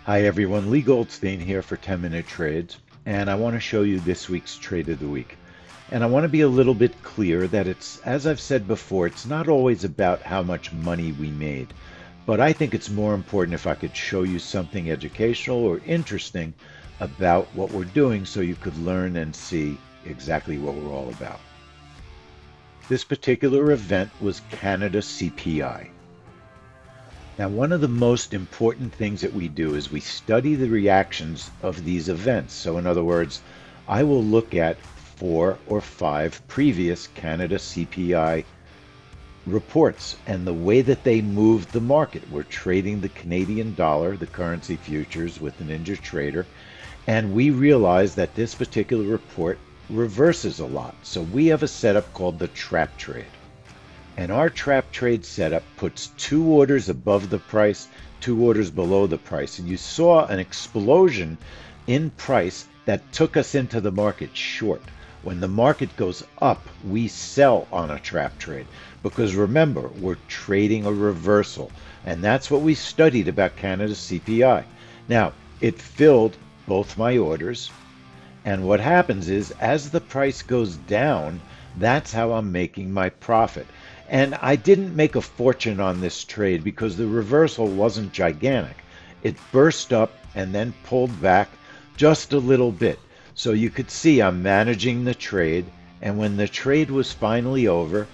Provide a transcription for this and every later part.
Hi everyone, Leigh Goldstein here for 10-Minute Trades, and I want to show you this week's trade of the week. And I want to be a little bit clear that it's, as I've said before, it's not always about how much money we made, but I think it's more important if I could show you something educational or interesting about what we're doing so you could learn and see exactly what we're all about. This particular event was Canada CPI. Now, one of the most important things that we do is we study the reactions of these events. So in other words, I will look at 4 or 5 previous Canada CPI reports and the way that they moved the market. We're trading the Canadian dollar, the currency futures with the NinjaTrader, and we realize that this particular report reverses a lot. So we have a setup called the trap trade. And our trap trade setup puts 2 orders above the price, 2 orders below the price. And you saw an explosion in price that took us into the market short. When the market goes up, we sell on a trap trade because remember, we're trading a reversal. And that's what we studied about Canada CPI. Now, it filled both my orders. And what happens is, as the price goes down, that's how I'm making my profit. And I didn't make a fortune on this trade because the reversal wasn't gigantic. It burst up and then pulled back just a little bit. So you could see I'm managing the trade. And when the trade was finally over,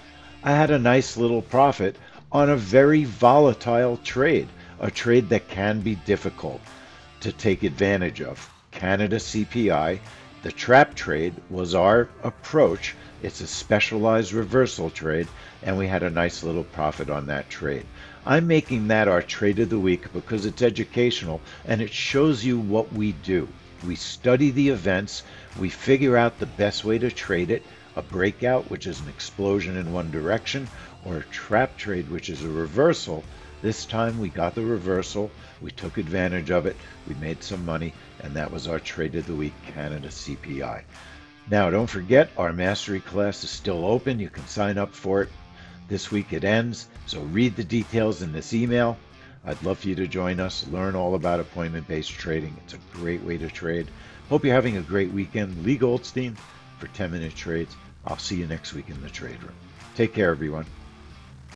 I had a nice little profit on a very volatile trade, a trade that can be difficult to take advantage of. Canada CPI, the trap trade was our approach. It's a specialized reversal trade, and we had a nice little profit on that trade. I'm making that our trade of the week because it's educational and it shows you what we do. We study the events, we figure out the best way to trade it, a breakout, which is an explosion in one direction, or a trap trade, which is a reversal. This time we got the reversal, we took advantage of it, we made some money, and that was our trade of the week, Canada CPI. Now, don't forget, our mastery class is still open. You can sign up for it. This week it ends, so read the details in this email. I'd love for you to join us, learn all about appointment-based trading. It's a great way to trade. Hope you're having a great weekend. Leigh Goldstein for 10-Minute Trades. I'll see you next week in the trade room. Take care, everyone.